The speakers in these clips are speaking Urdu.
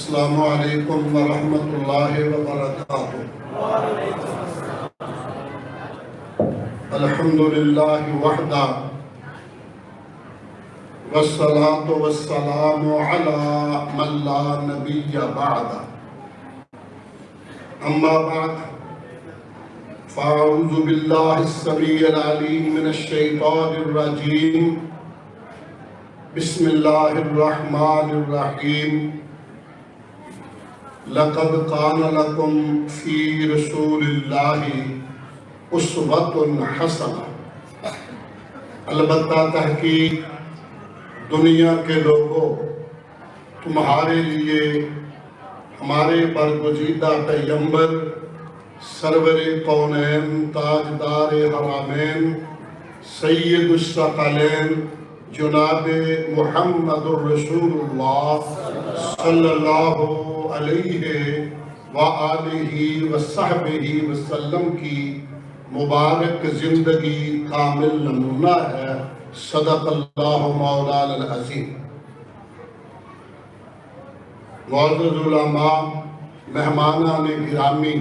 السلام علیکم ورحمۃ اللہ وبرکاتہ۔ الحمد للہ وحدہ والصلاة والسلام علی من لا نبی بعدہ، اما بعد فاعوذ باللہ السمیع العلیم من الشیطان الرجیم، بسم اللہ الرحمن الرحیم۔ لقد کان لکم فی رسول اللہ اسوۃ حسنہ۔ البتہ تحقیق دنیا کے لوگوں، تمہارے لیے ہمارے برگزیدہ پیغمبر سرور کونین تاجدار حرمین سید الثقلین جناب محمد الرسول اللہ صلی اللہ علیہ وآلہ وصحبہ وسلم کی مبارک زندگی کامل نمونہ ہے۔ صدق اللہ مولانا العظیم۔ معزز علماء، مہمانان گرامی،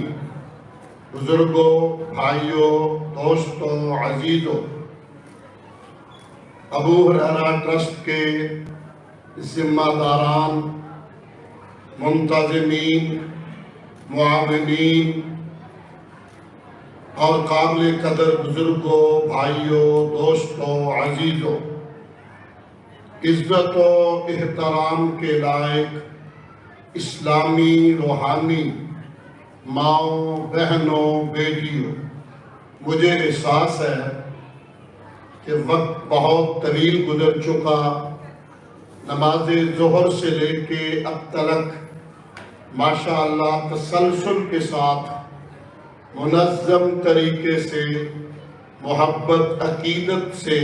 بزرگوں، بھائیوں، دوستوں، عزیزوں، ابو ہریرہ ٹرسٹ کے ذمہ داران، منتظمین، معاونین اور قابل قدر بزرگوں، بھائیوں، دوستوں، عزیزوں، عزت و احترام کے لائق اسلامی روحانی ماؤں، بہنوں، بیٹیوں، مجھے احساس ہے کہ وقت بہت طویل گزر چکا۔ نماز ظہر سے لے کے اب تلک ماشاءاللہ تسلسل کے ساتھ منظم طریقے سے، محبت، عقیدت سے،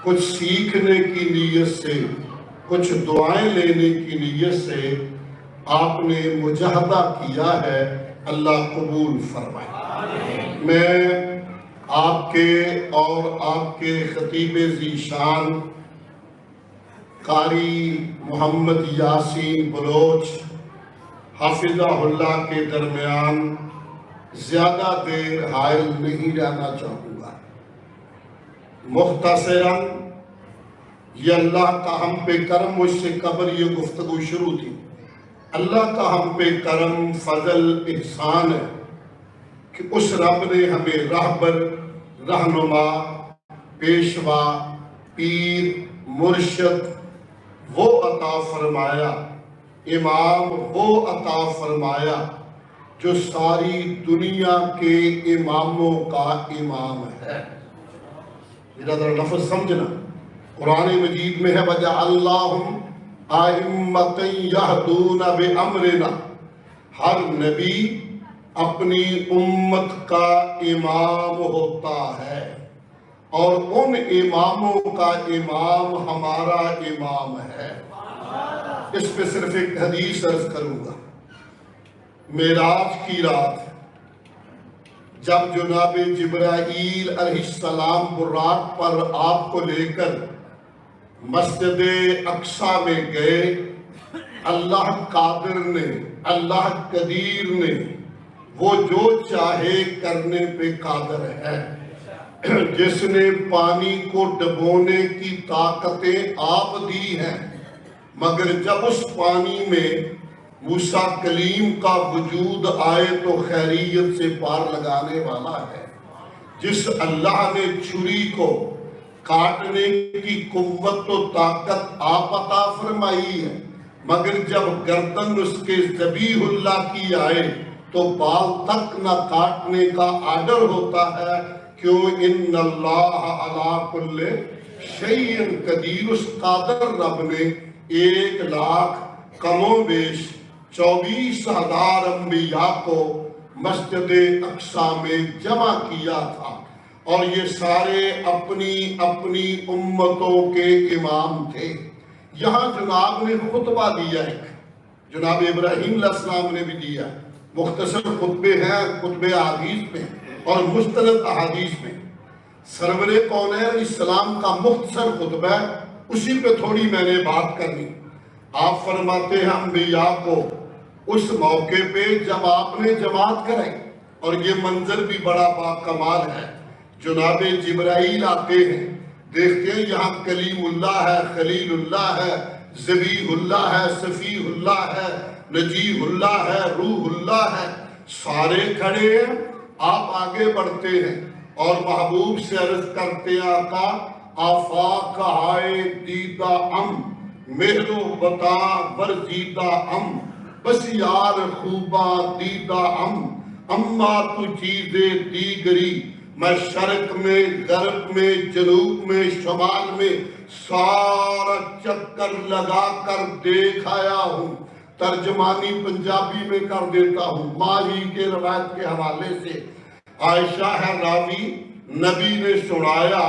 کچھ سیکھنے کی نیت سے، کچھ دعائیں لینے کی نیت سے آپ نے مجاہدہ کیا ہے۔ اللہ قبول فرمائے۔ میں آپ کے اور آپ کے خطیب ذیشان قاری محمد یاسین بلوچ حافظہ اللہ کے درمیان زیادہ دیر حائل نہیں رہنا چاہوں گا۔ مختصراً یہ اللہ کا ہم پہ کرم، مجھ سے قبل یہ گفتگو شروع تھی، اللہ کا ہم پہ کرم، فضل، احسان ہے کہ اس رب نے ہمیں راہبر، رہنما، پیشوا، پیر، مرشد وہ عطا فرمایا، امام وہ عطا فرمایا جو ساری دنیا کے اماموں کا امام ہے۔ میرا ذرا لفظ سمجھنا، قرآن مجید میں ہے وَجَعَلْنَاهُمْ أَئِمَّةً يَهْدُونَ بِأَمْرِنَا۔ ہر نبی اپنی امت کا امام ہوتا ہے، اور ان اماموں کا امام ہمارا امام ہے۔ اس پہ صرف ایک حدیث عرض کروں گا۔ معراج کی رات جب جناب جبرائیل علیہ السلام براق پر آپ کو لے کر مسجد اقصیٰ میں گئے، اللہ قادر نے، اللہ قدیر نے، وہ جو چاہے کرنے پہ قادر ہے۔ جس نے پانی کو ڈبونے کی طاقتیں آپ دی ہیں، مگر جب اس پانی میں موسیٰ کلیم کا وجود آئے تو خیریت سے پار لگانے والا ہے۔ جس اللہ نے چھری کو کاٹنے کی قوت و طاقت آپ عطا فرمائی ہے، مگر جب گردن اس کے ذبیح اللہ کی آئے تو بال تک نہ کاٹنے کا آرڈر ہوتا ہے۔ کیوں؟ ان اللہ علی کل شیء قدیر۔ اس قادر رب نے 1,00,000 کم و بیش 24,000 انبیاء کو مسجد اقصیٰ میں جمع کیا تھا، اور یہ سارے اپنی اپنی امتوں کے امام تھے۔ یہاں جناب نے خطبہ دیا، ایک جناب ابراہیم علیہ السلام نے بھی دیا، مختصر خطبے ہیں، خطبے احادیث میں اور مستند احادیث میں۔ سرور کونین علیہ السلام کا مختصر خطبہ ہے، اسی پہ تھوڑی میں نے بات کرنی۔ آپ فرماتے ہیں انبیاء کو اس موقع پہ جب آپ نے جماعت کرائی، اور یہ منظر بھی بڑا باکمال ہے، جناب جبرائیل آتے ہیں، دیکھتے ہیں یہاں کلیم اللہ ہے، خلیل اللہ ہے، ذبیح اللہ ہے، صفیح اللہ ہے، نجیب اللہ ہے، روح اللہ ہے، سارے کھڑے ہیں۔ آپ آگے بڑھتے ہیں اور محبوب سے عرض کرتے ہیں آقا آفاق ہائے دیدہ ام، مہرو بتا ورزیدہ ام، بس یار خوبا دیدہ ام، اما تو چیزیں دیگری، میں شرق میں غرب میں جنوب میں شمال میں سارا چکر لگا کر دیکھ آیا ہوں۔ ترجمانی پنجابی میں کر دیتا ہوں ماہی کے روایت کے حوالے سے۔ عائشہ ہے راوی، نبی نے سنایا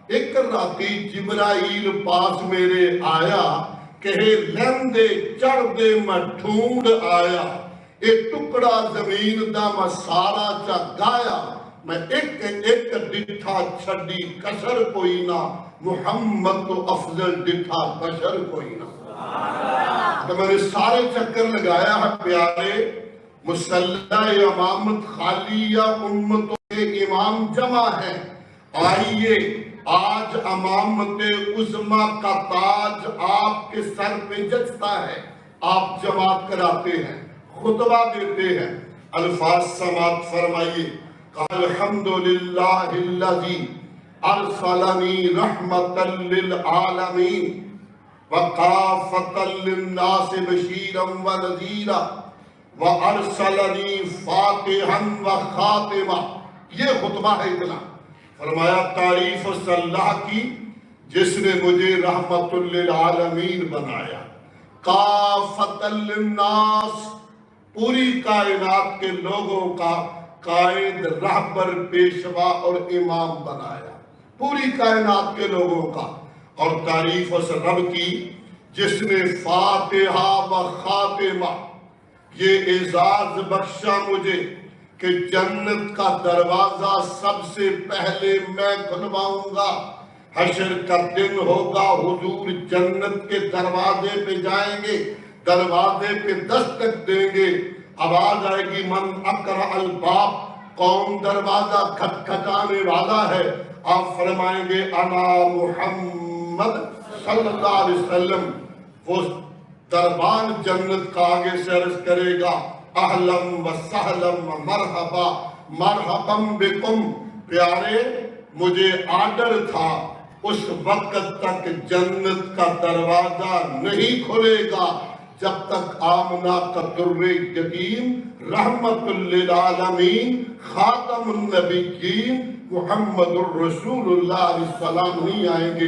ایک راتی جبرائیل پاس میرے آیا، کہے لیندے چڑھ دے میں ڈھونڈ آیا، ایک ٹکڑا زمین دا میں سارا چا گایا، میں ایک ایک ڈٹھا چھڑی کسر کوئی نہ، محمد تو افضل ڈٹھا بشر کوئی نہ۔ تو میں نے سارے چکر لگایا ہے پیارے، مسلح امامت خالی یا امتوں کے امام جمع ہیں، آئیے آج امامت عظمہ کا تاج آپ کے سر پہ جچتا ہے، آپ جماعت کراتے ہیں، خطبہ دیتے ہیں، الفاظ سماعت فرمائیے۔ الحمدللہ الذی ارسلنی رحمتا للعالمین وقافتا للناس بشیرا ونذیرا وارسلنی فاتحا وخاتما۔ یہ خطبہ ہے اتنا۔ فرمایا تعریف اس اللہ کی جس نے مجھے رحمت للعالمین بنایا، کافتا للناس پوری کائنات کے لوگوں کا قائد، رہبر، پیشوا اور امام بنایا، پوری کائنات کے لوگوں کا۔ اور تعریف اس رب کی جس نے فاتحہ و خاتمہ یہ اعزاز بخشا مجھے کہ جنت کا دروازہ سب سے پہلے میں کھلواؤں گا۔ حشر کا دن ہوگا، حضور جنت کے دروازے پہ جائیں گے، دروازے پہ دستک دیں گے، آواز آئے گی من اقرأ الباب، کون دروازہ کھٹکھٹانے والا ہے؟ آپ فرمائیں گے انا محمد صلی اللہ علیہ وسلم۔ وہ دربان جنت کا آگے سے عرض کرے گا اہلم و سہلم و مرحبا مرحبا بکم۔ پیارے مجھے آرڈر تھا اس وقت تک جنت کا دروازہ نہیں کھلے گا جب تک آمنہ کا در یتیم رحمت للعالمین خاتم النبیین محمد الرسول اللہ علیہ السلام نہیں آئیں گے۔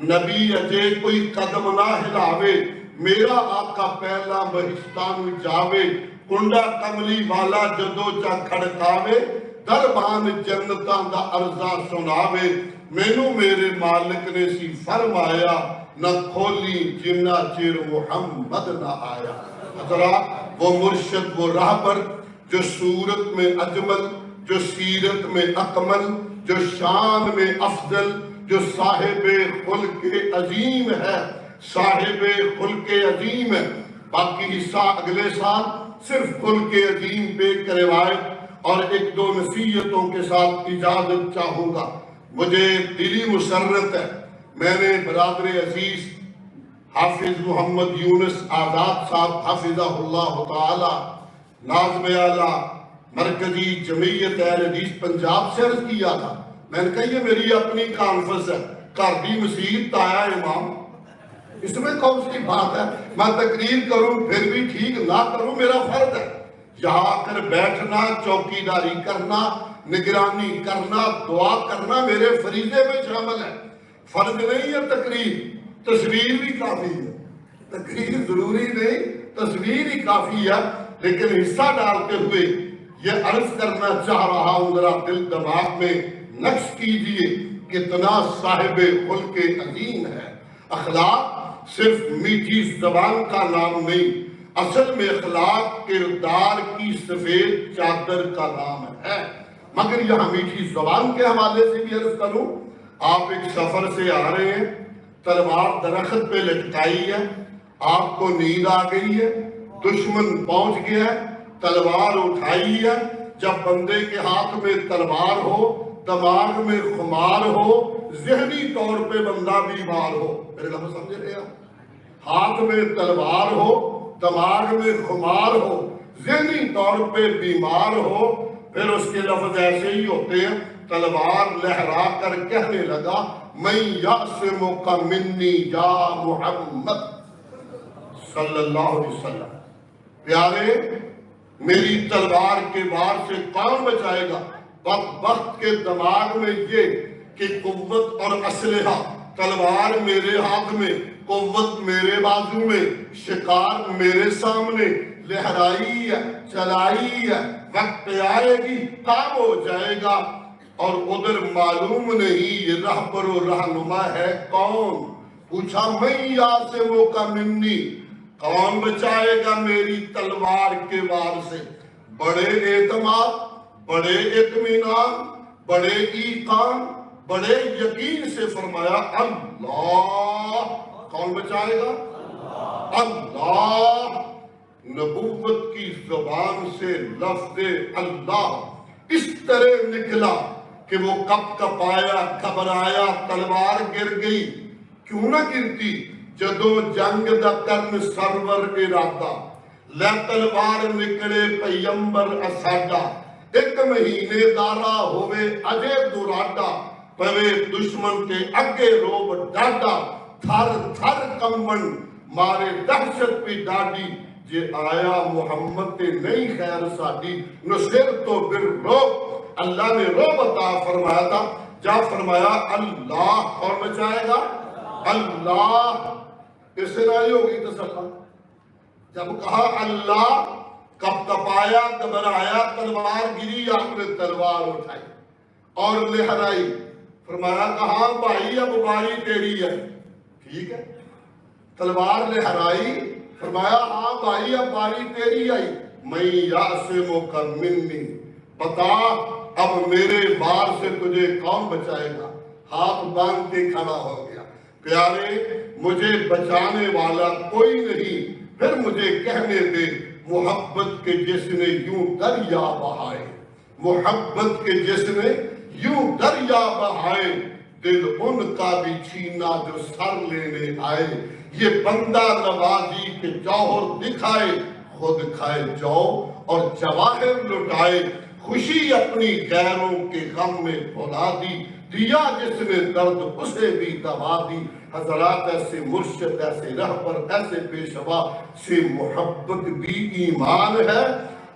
نبی اجے کوئی قدم نہ ہلاوے، میرا آقا پہلا بہشتان جاوے، کنڈا کملی والا جدو چا کھڑکاوے، دربان جنتاں دا عرضہ سناوے، مینوں میرے مالک نے سی فرمایا نہ کھولی جنہ چیر محمد نہ آیا۔ حضرات وہ مرشد، وہ راہبر جو صورت میں اجمل، جو سیرت میں اکمل، جو شان میں افضل، جو صاحب خلق عظیم ہے، صاحب خلق عظیم ہے۔ باقی حصہ اگلے سال صرف خلق عظیم پہ ایک روایت اور ایک دو نصیحتوں کے ساتھ اجازت چاہوں گا۔ مجھے دلی مسرت ہے، میں نے برادر عزیز حافظ محمد یونس آزاد صاحب حافظہ اللہ تعالی ناظم اعلیٰ مرکزی جمعیت اہل حدیث پنجاب سے عرض کیا تھا، میں نے کہا یہ میری اپنی کانفرنس ہے، گھر دی مسیت آیا امام، اس میں کون سی بات ہے؟ میں تقریر کروں پھر بھی ٹھیک نہ کروں میرا فرض ہے، یہاں آ کر بیٹھنا، چوکیداری کرنا، نگرانی کرنا، دعا کرنا میرے فریضے میں شامل ہے۔ فرض نہیں ہے تقریر، تصویر بھی کافی ہے، تقریر ضروری نہیں، تصویر ہی کافی ہے، لیکن حصہ ڈالتے ہوئے یہ عرض کرنا چاہ رہا ہوں، ذرا دل دماغ میں نقش کیجئے کتنا صاحب خلق عظیم ہے۔ اخلاق صرف میٹھی زبان کا نام نہیں، اصل میں اخلاق کردار کی سفید چادر کا نام ہے۔ مگر یہاں میٹھی زبان کے حوالے سے بھی عرض کروں، آپ ایک سفر سے آ رہے ہیں، تلوار درخت پہ لٹکائی ہے، آپ کو نیند آ گئی ہے، دشمن پہنچ گیا ہے، تلوار اٹھائی ہے۔ جب بندے کے ہاتھ میں تلوار ہو، دماغ میں خمار ہو، ذہنی طور پہ بندہ بیمار ہو، میرے لفظ سمجھ رہے آپ؟ ہاتھ میں تلوار ہو، دماغ میں خمار ہو، ذہنی طور پہ بیمار ہو، پھر اس کے لفظ ایسے ہی ہوتے ہیں، تلوار لہرا کر کہنے لگا من یعصمک منی یا محمد صلی اللہ علیہ وسلم، پیارے میری تلوار کے وار سے کون بچائے گا؟ بدبخت کے دماغ میں یہ کہ قوت اور اسلحہ، تلوار میرے ہاتھ میں، قوت میرے بازو میں، شکار میرے سامنے، لہرائی ہے، چلائی ہے، وقت آئے گی کام ہو جائے گا، اور ادھر معلوم نہیں یہ رہبر و رہنما ہے کون؟ پوچھا من یعصمک منی، کون بچائے گا میری تلوار کے وار سے؟ بڑے اعتماد، بڑے اطمینان، بڑے ایقان، بڑے یقین سے فرمایا اللہ۔ کون بچائے گا؟ اللہ۔ نبوت کی زبان سے لفظ اللہ اس طرح نکلا کہ وہ کپ کپایا، گھبرایا، تلوار گر گئی۔ کیوں نہ گرتی؟ جدو جنگ دا کرن سرور ارادہ، لے تلوار نکلے پیمبر اساڈا، ایک مہینے دارا ہوئے اجے دراڈا، پوے دشمن کے اگے روب ڈاڈا، تھر تھر کمبن مارے دہشت پہ ڈاڈی، جے آیا محمد تے نہیں خیر ساڈی، نصر تو بالرعب۔ اللہ نے رعب عطا فرمایا تھا، جا فرمایا اللہ۔ اور بچائے گا اللہ۔ اس سے رائی ہوگی تسلیم۔ جب کہا اللہ، کب کپایا، گھبرایا، تلوار گری، آپ نے تلوار اٹھائی اور لہرائی، فرمایا کہا بھائی اب باری تیری ہے۔ ٹھیک ہے، تلوار لہرائی، فرمایا ہاں بھائی اب باری تیری آئی۔ من یعصمک منی، بتا اب میرے وار سے تجھے کون بچائے گا؟ ہاتھ باندھ کے کھڑا ہو گیا۔ پیارے مجھے بچانے والا کوئی نہیں، پھر مجھے کہنے دے محبت کے جس نے یوں دریا بہائے، محبت کے جس نے یوں دریا بہائے، دل ان کا بھی چھینا جو سر لینے آئے، یہ بندہ نوازی کے جوہر دکھائے، خود کھائے جو اور جواہر لٹائے، خوشی اپنی غیروں کے غم میں بھلا دی، دیا جس نے درد اسے بھی دوا دی۔ حضرات ایسے مرشد، ایسے رہبر، ایسے پیشوا سے محبت بھی ایمان ہے،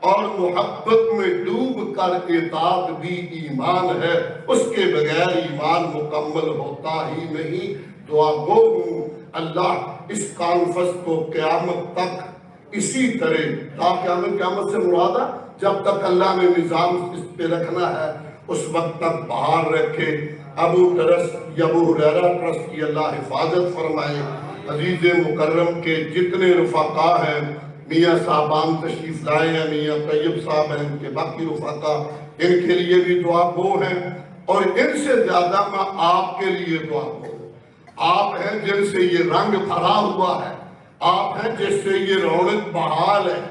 اور محبت میں ڈوب کر اطاعت بھی ایمان ہے، اس کے بغیر ایمان مکمل ہوتا ہی نہیں۔ دعا گو ہوں اللہ اس کانفرنس کو قیامت تک اسی طرح، قیامت سے مراد ہے جب تک اللہ نے نظام اس پہ رکھنا ہے اس وقت تک باہر رکھے۔ ابو ہریرہ ٹرسٹ کی اللہ حفاظت فرمائے۔ عزیز مکرم کے جتنے رفقا ہیں، میاں صاحبان تشریف لائے ہیں، میاں طیب صاحب ہیں، ان کے باقی رفقا، ان کے لیے بھی دعا گو ہیں، اور ان سے زیادہ میں آپ کے لیے دعا گو ہوں۔ آپ ہیں جن سے یہ رنگ بھرا ہوا ہے، آپ ہیں جس سے یہ رونق بحال ہے،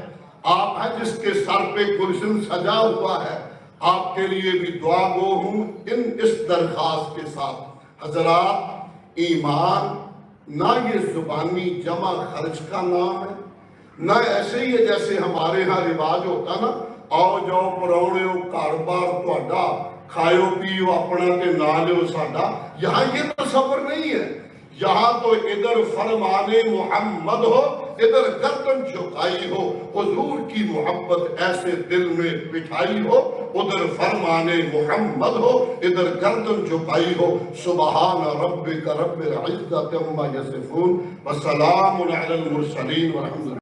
آپ ہیں جس کے سر پہ گلشن سجا ہوا ہے، آپ کے لیے بھی دعا گو ہوں۔ اس درخواست کے ساتھ حضرات، ایمان نہ یہ زبانی جمع خرچ کا نام ہے، نہ ایسے ہی ہے جیسے ہمارے ہاں رواج ہوتا نا، آؤ جاؤ پراؤنےو کاروبار تہاڈا، کھایو پیو اپنا تے نالو ساڈا۔ یہاں یہ تصور نہیں ہے، یہاں تو ادھر فرمان محمد ہو، ادھر گردن جھکائی ہو، حضور کی محبت ایسے دل میں بٹھائی ہو، ادھر فرمان محمد ہو، ادھر گردن جھکائی ہو۔ سبحان ربک رب العزت عما یصفون وسلام علی المرسلین والحمد للہ۔